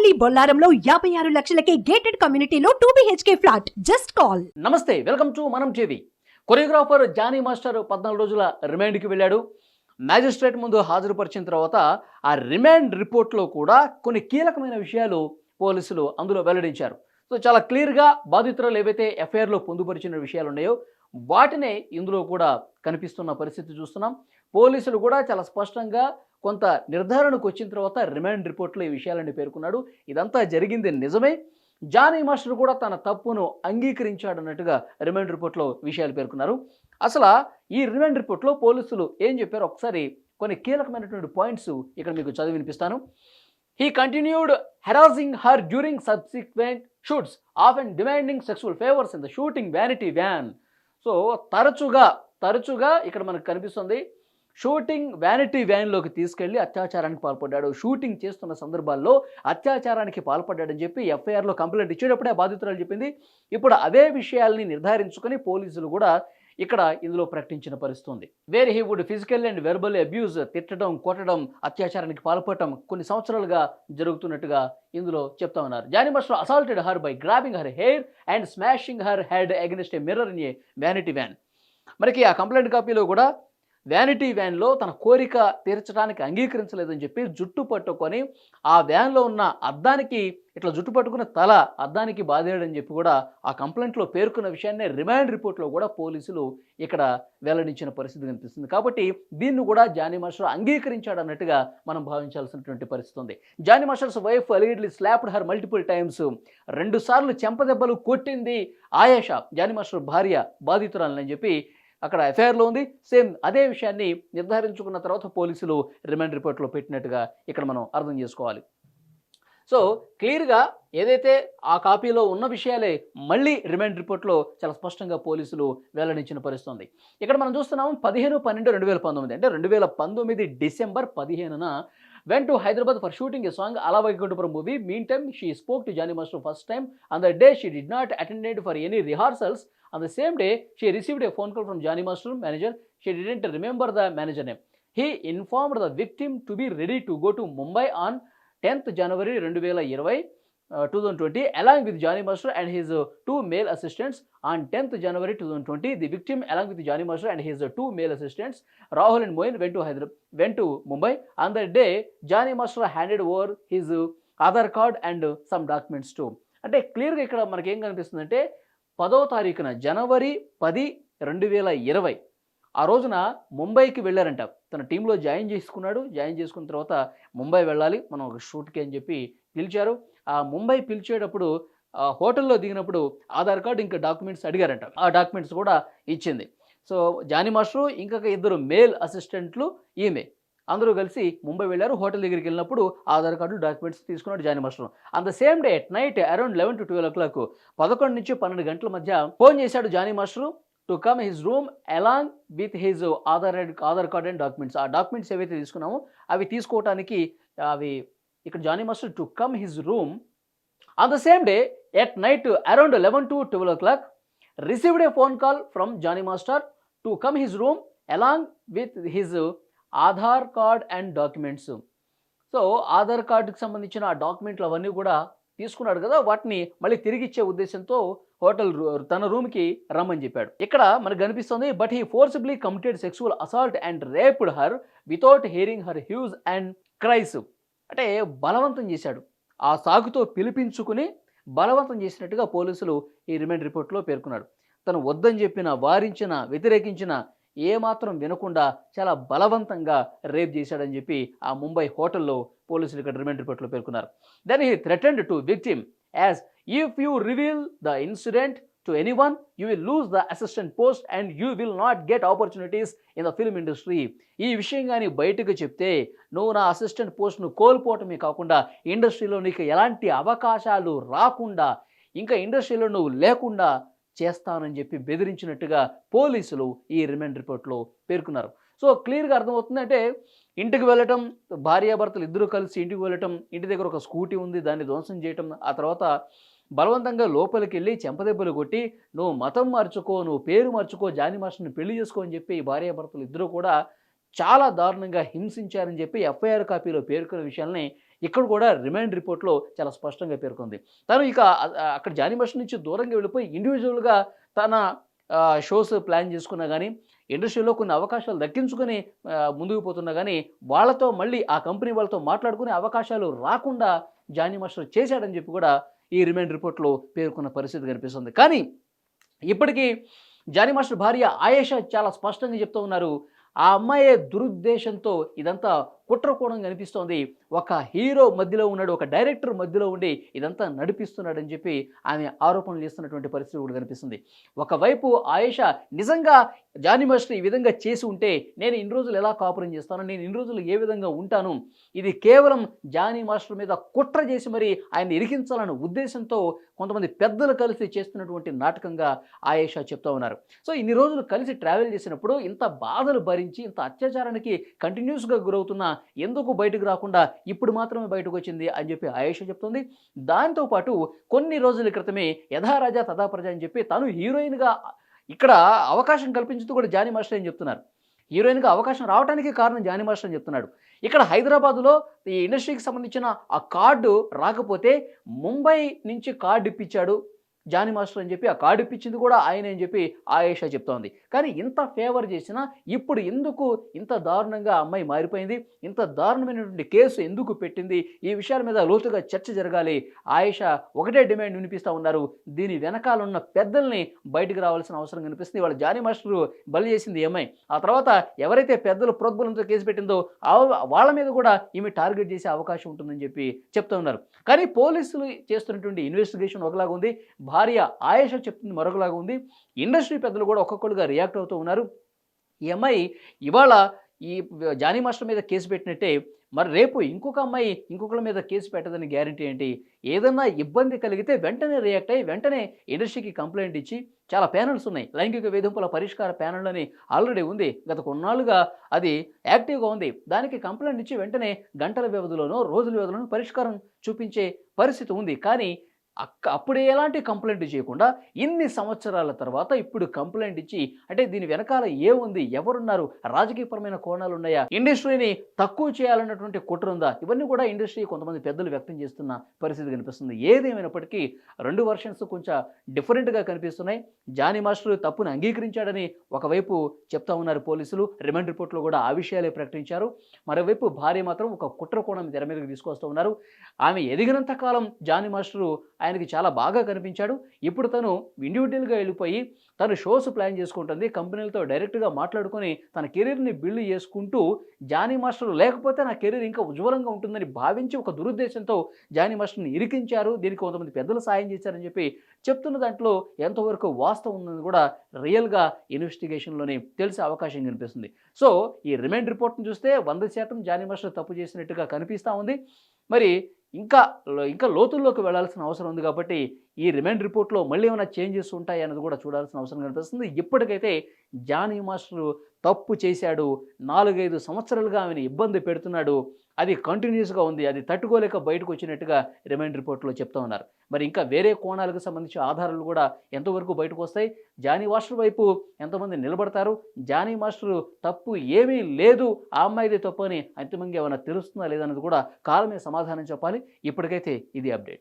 కావలి బొల్లారంలో 56 లక్షలకే gated కమ్యూనిటీలో 2 BHK flat. Just call. నమస్తే, welcome to మనం టీవీ. కొరియోగ్రాఫర్ జానీ మాస్టర్ 14 రోజుల రిమాండ్కి వెళ్ళాడు. మ్యాజిస్ట్రేట్ ముందు హాజరుపరిచిన తర్వాత ఆ రిమాండ్ రిపోర్ట్లో కూడా కొన్ని కీలకమైన విషయాలు పోలీసులు అందులో వెల్లడించారు. సో చాలా క్లియర్గా బాధితురాలు ఏవైతే ఎఫ్ఐఆర్లో పొందుపరిచిన విషయాలు ఉన్నాయో వాటినే ఇందులో కూడా కనిపిస్తున్న పరిస్థితి చూస్తున్నాం. పోలీసులు కూడా చాలా స్పష్టంగా కొంత నిర్ధారణకు వచ్చిన తర్వాత రిమాండ్ రిపోర్ట్లో ఈ విషయాలని పేర్కొన్నాడు. ఇదంతా జరిగింది నిజమే, జానీ మాస్టర్ కూడా తన తప్పును అంగీకరించాడన్నట్టుగా రిమాండ్ రిపోర్ట్లో విషయాలు పేర్కొన్నారు. అసలు ఈ రిమాండ్ రిపోర్ట్లో పోలీసులు ఏం చెప్పారో ఒకసారి కొన్ని కీలకమైనటువంటి పాయింట్స్ ఇక్కడ మీకు చదివి వినిపిస్తాను. He continued harassing her during subsequent shoots, often demanding sexual favors in the shooting vanity van. So తరచుగా ఇక్కడ మనకు కనిపిస్తుంది షూటింగ్ వ్యానిటీ వ్యాన్లోకి తీసుకెళ్లి అత్యాచారానికి పాల్పడ్డాడు, షూటింగ్ చేస్తున్న సందర్భాల్లో అత్యాచారానికి పాల్పడ్డాడని చెప్పి ఎఫ్ఐఆర్లో కంప్లైంట్ ఇచ్చేటప్పుడే బాధితురాలు చెప్పింది. ఇప్పుడు అదే విషయాల్ని నిర్ధారించుకొని పోలీసులు కూడా ఇక్కడ ఇందులో ప్రకటించిన పరిస్థితుంది. Where he would physical and verbal abuse, తిట్టడం, కొట్టడం, అత్యాచారానికి పాల్పడటం కొన్ని సంవత్సరాలుగా జరుగుతున్నట్టుగా ఇందులో చెప్తా ఉన్నారు. Jani master assaulted her by grabbing her hair and smashing her head against a mirror in a vanity van. మనకి ఆ కంప్లైంట్ కాపీలో కూడా వ్యానిటీ వ్యాన్లో తన కోరిక తీర్చడానికి అంగీకరించలేదని చెప్పి జుట్టు పట్టుకొని ఆ వ్యాన్లో ఉన్న అద్దానికి ఇట్లా జుట్టు పట్టుకున్న తల అద్దానికి బాధేయడని చెప్పి కూడా ఆ కంప్లైంట్లో పేర్కొన్న విషయాన్ని రిమాండ్ రిపోర్ట్లో కూడా పోలీసులు ఇక్కడ వెల్లడించిన పరిస్థితి కనిపిస్తుంది. కాబట్టి దీన్ని కూడా జానీ మాస్టర్ అంగీకరించాడన్నట్టుగా మనం భావించాల్సినటువంటి పరిస్థితి ఉంది. Jani master's wife allegedly slapped her multiple times. 2 సార్లు చెంపదెబ్బలు కొట్టింది ఆయేషా, జానీ మాస్టర్ భార్య, బాధితురాలని చెప్పి అక్కడ ఎఫ్ఐఆర్లో ఉంది. సేమ్ అదే విషయాన్ని నిర్ధారించుకున్న తర్వాత పోలీసులు రిమాండ్ రిపోర్ట్లో పెట్టినట్టుగా ఇక్కడ మనం అర్థం చేసుకోవాలి. సో క్లియర్గా ఏదైతే ఆ కాపీలో ఉన్న విషయాలే మళ్ళీ రిమాండ్ రిపోర్ట్లో చాలా స్పష్టంగా పోలీసులు వెల్లడించిన పరిస్థితుంది. ఇక్కడ మనం చూస్తున్నాము 15/12/2019 అంటే 2019 December 15న went to Hyderabad for shooting a song Ala Vaikuntapuram movie. Meantime, she spoke to Johnny Master first time. On the day, she did not attend for any rehearsals. On the same day, she received a phone call from Johnny Master manager. She didn't remember the manager name. He informed the victim to be ready to go to Mumbai on 10th January 2020 along with Johnny Master and his 2 male assistants. On 10th January 2020, the victim along with Johnny Master and his 2 male assistants, Rahul and Moin, went to Mumbai. On that day, Johnny Master handed over his Aadhaar card and some documents too. అంటే క్లియర్గా ఇక్కడ మనకి ఏం కనిపిస్తుందంటే 10వ తారీఖున జనవరి 10, 2020 ఆ రోజున ముంబైకి వెళ్ళారంట. తన టీంలో జాయిన్ చేసుకున్న తర్వాత ముంబై వెళ్ళాలి మనం ఒక షూట్కి అని చెప్పి పిలిచారు. ఆ ముంబై పిలిచేటప్పుడు హోటల్లో దిగినప్పుడు ఆధార్ కార్డు ఇంకా డాక్యుమెంట్స్ అడిగారంట. ఆ డాక్యుమెంట్స్ కూడా ఇచ్చింది. సో జానీ మాస్టరు ఇంకొక 2 మేల్ అసిస్టెంట్లు ఈమె అందరూ కలిసి ముంబై వెళ్ళారు. హోటల్ దగ్గరికి వెళ్ళినప్పుడు ఆధార్ కార్డు డాక్యుమెంట్స్ తీసుకున్నాడు Jani master. On the same day at night around 11 to 12 o'clock 11 నుంచి 12 గంటల మధ్య ఫోన్ చేశాడు Jani master to come his room along with his Aadhaar card and documents. ఆ డాక్యుమెంట్స్ ఏవైతే తీసుకున్నామో అవి తీసుకోవటానికి ఇక్కడ Jani master to come his room. On the same day at night around 11 to 12 o'clock received a phone call from Jani master to come his room along with his Aadhaar card and documents. So Aadhaar కార్డుకి సంబంధించిన ఆ డాక్యుమెంట్లు అవన్నీ కూడా తీసుకున్నాడు కదా, వాటిని మళ్ళీ తిరిగి ఇచ్చే ఉద్దేశంతో తన రూమ్కి రమ్మని చెప్పాడు. ఇక్కడ మనకు కనిపిస్తుంది but he forcibly committed sexual assault and raped her without hearing her huge and cries. అంటే బలవంతం చేశాడు, ఆ సాకుతో పిలిపించుకుని బలవంతం చేసినట్టుగా పోలీసులు ఈ రిమాండ్ రిపోర్ట్లో పేర్కొన్నాడు. తను వద్దని చెప్పిన, వారించిన, వ్యతిరేకించిన ఏమాత్రం వినకుండా చాలా బలవంతంగా రేప్ చేశాడని చెప్పి ఆ ముంబై హోటల్లో పోలీసులు ఇక్కడ రిమాండ్ రిపోర్ట్లో పేర్కొన్నారు. Then he threatened to victim as if you reveal the incident to anyone you will lose the assistant post and you will not get opportunities in the film industry. ఈ విషయం కానీ బయటకు చెప్తే నువ్వు నా అసిస్టెంట్ పోస్ట్ను కోల్పోవటమే కాకుండా ఇండస్ట్రీలో నీకు ఎలాంటి అవకాశాలు రాకుండా, ఇంకా ఇండస్ట్రీలో నువ్వు లేకుండా చేస్తానని చెప్పి బెదిరించినట్టుగా పోలీసులు ఈ రిమాండ్ రిపోర్ట్లో పేర్కొన్నారు. సో క్లియర్గా అర్థమవుతుందంటే ఇంటికి వెళ్ళటం, భార్యాభర్తలు ఇద్దరు కలిసి ఇంటికి వెళ్ళటం, ఇంటి దగ్గర ఒక స్కూటీ ఉంది దాన్ని ధ్వంసం చేయటం, ఆ తర్వాత బలవంతంగా లోపలికి వెళ్ళి చెంపదెబ్బలు కొట్టి నువ్వు మతం మార్చుకో, నువ్వు పేరు మార్చుకో, జానీ మాస్టర్ని పెళ్లి చేసుకో అని చెప్పి భార్యాభర్తలు ఇద్దరు కూడా చాలా దారుణంగా హింసించారని చెప్పి ఎఫ్ఐఆర్ కాపీలో పేర్కొన్న విషయాల్ని ఇక్కడ కూడా రిమాండ్ రిపోర్ట్లో చాలా స్పష్టంగా పేర్కొంది. తను ఇక అక్కడ జానీ మాస్టర్ నుంచి దూరంగా వెళ్ళిపోయి ఇండివిజువల్గా తన షోస్ ప్లాన్ చేసుకున్నా కానీ, ఇండస్ట్రీలో కొన్ని అవకాశాలు దక్కించుకొని ముందుకు పోతున్నా కానీ, వాళ్ళతో మళ్ళీ ఆ కంపెనీ వాళ్ళతో మాట్లాడుకునే అవకాశాలు రాకుండా జానీ మాస్టర్ చేశాడని చెప్పి కూడా ఈ రిమాండ్ రిపోర్ట్‌లో పేర్కొన్న పరిస్థితి కనిపిస్తుంది. కానీ ఇప్పటికీ జానీ మాస్టర్ భార్య ఆయేషా చాలా స్పష్టంగా చెప్తూ ఉన్నారు. ఆ అమ్మాయే దురుద్దేశంతో ఇదంతా కుట్రకోణంగా కనిపిస్తోంది. ఒక హీరో మధ్యలో ఉన్నాడు, ఒక డైరెక్టర్ మధ్యలో ఉండి ఇదంతా నడిపిస్తున్నాడని చెప్పి ఆమె ఆరోపణలు చేస్తున్నటువంటి పరిస్థితి కూడా కనిపిస్తుంది. ఒకవైపు ఆయేషా నిజంగా జానీ మాస్టర్ ఈ విధంగా చేసి ఉంటే నేను ఇన్ని రోజులు ఎలా కాపురం చేస్తాను, నేను ఇన్ని రోజులు ఏ విధంగా ఉంటాను, ఇది కేవలం జానీ మాస్టర్ మీద కుట్ర చేసి మరి ఆయన ఇరికించాలన్న ఉద్దేశంతో కొంతమంది పెద్దలు కలిసి చేస్తున్నటువంటి నాటకంగా ఆయేషా చెప్తా ఉన్నారు. సో ఇన్ని రోజులు కలిసి ట్రావెల్ చేసినప్పుడు ఇంత బాధలు భరించి ఇంత అత్యాచారానికి కంటిన్యూస్గా గురవుతున్న ఎందుకు బయటకు రాకుండా ఇప్పుడు మాత్రమే బయటకు వచ్చింది అని చెప్పి ఆయేషా చెప్తుంది. దాంతోపాటు కొన్ని రోజుల క్రితమే యథారాజా తథా ప్రజ అని చెప్పి తను హీరోయిన్గా ఇక్కడ అవకాశం కల్పించుతూ కూడా జానీ మాస్టర్ అని చెప్తున్నారు. హీరోయిన్గా అవకాశం రావడానికి కారణం జానీ మాస్టర్ అని చెప్తున్నాడు. ఇక్కడ హైదరాబాదులో ఈ ఇండస్ట్రీకి సంబంధించిన ఆ కార్డు రాకపోతే ముంబై నుంచి కార్డు ఇప్పించాడు జానీ మాస్టర్ అని చెప్పి, ఆ కార్డు ఇప్పించింది కూడా ఆయనే అని చెప్పి ఆయేషా చెప్తోంది. కానీ ఇంత ఫేవర్ చేసినా ఇప్పుడు ఎందుకు ఇంత దారుణంగా అమ్మాయి మారిపోయింది, ఇంత దారుణమైనటువంటి కేసు ఎందుకు పెట్టింది, ఈ విషయాల మీద లోతుగా చర్చ జరగాలి. ఆయేషా ఒకటే డిమాండ్ వినిపిస్తూ ఉన్నారు. దీని వెనకాల ఉన్న పెద్దల్ని బయటకు రావాల్సిన అవసరం కనిపిస్తుంది. వాళ్ళ జానీ మాస్టర్ బలి చేసింది ఈ అమ్మాయి. ఆ తర్వాత ఎవరైతే పెద్దలు ప్రోద్బలంతో కేసు పెట్టిందో వాళ్ళ మీద కూడా ఈమె టార్గెట్ చేసే అవకాశం ఉంటుందని చెప్పి చెప్తూ ఉన్నారు. కానీ పోలీసులు చేస్తున్నటువంటి ఇన్వెస్టిగేషన్ ఒకలాగా ఉంది, భార్య ఆయేషా చెప్తుంది మరొకలాగా ఉంది. ఇండస్ట్రీ పెద్దలు కూడా ఒక్కొక్కరుగా రియాక్ట్ అవుతూ ఉన్నారు. ఈ అమ్మాయి ఇవాళ ఈ జానీ మాస్టర్ మీద కేసు పెట్టినట్టే మరి రేపు ఇంకొక అమ్మాయి ఇంకొకళ్ళ మీద కేసు పెట్టదని గ్యారంటీ ఏంటి? ఏదన్నా ఇబ్బంది కలిగితే వెంటనే రియాక్ట్ అయ్యి వెంటనే ఇండస్ట్రీకి కంప్లైంట్ ఇచ్చి చాలా ప్యానల్స్ ఉన్నాయి. లైంగిక వేధింపుల పరిష్కార ప్యానల్ అని ఆల్రెడీ ఉంది. గత కొన్నాళ్ళుగా అది యాక్టివ్గా ఉంది. దానికి కంప్లైంట్ ఇచ్చి వెంటనే గంటల వ్యవధిలోనో రోజుల వ్యవధిలోనో పరిష్కారం చూపించే పరిస్థితి ఉంది. కానీ అప్పుడు ఎలాంటి కంప్లైంట్ చేయకుండా ఇన్ని సంవత్సరాల తర్వాత ఇప్పుడు కంప్లైంట్ ఇచ్చి, అంటే దీని వెనకాల ఏముంది, ఎవరున్నారు, రాజకీయపరమైన కోణాలు ఉన్నాయా, ఇండస్ట్రీని తక్కువ చేయాలన్నటువంటి కుట్ర ఉందా, ఇవన్నీ కూడా ఇండస్ట్రీ కొంతమంది పెద్దలు వ్యక్తం చేస్తున్న పరిస్థితి కనిపిస్తుంది. ఏదేమైనప్పటికీ రెండు వర్షన్స్ కొంచెం డిఫరెంట్గా కనిపిస్తున్నాయి. జానీ మాస్టర్ తప్పును అంగీకరించాడని ఒకవైపు చెప్తా ఉన్నారు పోలీసులు, రిమాండ్ రిపోర్ట్లో కూడా ఆ విషయాలే ప్రకటించారు. మరోవైపు భార్య మాత్రం ఒక కుట్ర కోణం తెర మీదకి తీసుకొస్తూ ఉన్నారు. ఆమె ఎదిగినంత కాలం జానీ మాస్టరు ఆయనకి చాలా బాగా కనిపించాడు. ఇప్పుడు తను ఇండివిజువల్గా వెళ్ళిపోయి తను షోస్ ప్లాన్ చేసుకుంటుంది, కంపెనీలతో డైరెక్ట్గా మాట్లాడుకొని తన కెరీర్ని బిల్డ్ చేసుకుంటూ జానీ మాస్టర్ లేకపోతే నా కెరీర్ ఇంకా ఉజ్వలంగా ఉంటుందని భావించి ఒక దురుద్దేశంతో జానీ మాస్టర్ని ఇరికించారు, దీనికి కొంతమంది పెద్దలు సాయం చేశారని చెప్పి చెప్తున్న దాంట్లో ఎంతవరకు వాస్తవం ఉందని కూడా రియల్గా ఇన్వెస్టిగేషన్లోనే తెలిసే అవకాశం కనిపిస్తుంది. సో ఈ రిమాండ్ రిపోర్ట్ని చూస్తే 100% జానీ మాస్టర్ తప్పు చేసినట్టుగా కనిపిస్తూ ఉంది. మరి ఇంకా లోతుల్లోకి వెళ్లాల్సిన అవసరం ఉంది. కాబట్టి ఈ రిమాండ్ రిపోర్ట్లో మళ్ళీ ఏమైనా చేంజెస్ ఉంటాయి అన్నది కూడా చూడాల్సిన అవసరం కనిపిస్తుంది. ఇప్పటికైతే జానీ మాస్టర్ తప్పు చేశాడు, 4-5 సంవత్సరాలుగా ఆమెను ఇబ్బంది పెడుతున్నాడు, అది కంటిన్యూస్గా ఉంది, అది తట్టుకోలేక బయటకు వచ్చినట్టుగా రిమాండ్ రిపోర్ట్లో చెప్తా ఉన్నారు. మరి ఇంకా వేరే కోణాలకు సంబంధించి ఆధారాలు కూడా ఎంతవరకు బయటకు వస్తాయి, జానీ మాస్టర్ వైపు ఎంతమంది నిలబడతారు, జానీ మాస్టర్ తప్పు ఏమీ లేదు, ఆ అమ్మాయిదే తప్పు అని అంతిమంగా ఏమైనా తెలుస్తుందా లేదన్నది కూడా కాలమే సమాధానం చెప్పాలి. ఇప్పటికైతే ఇది అప్డేట్.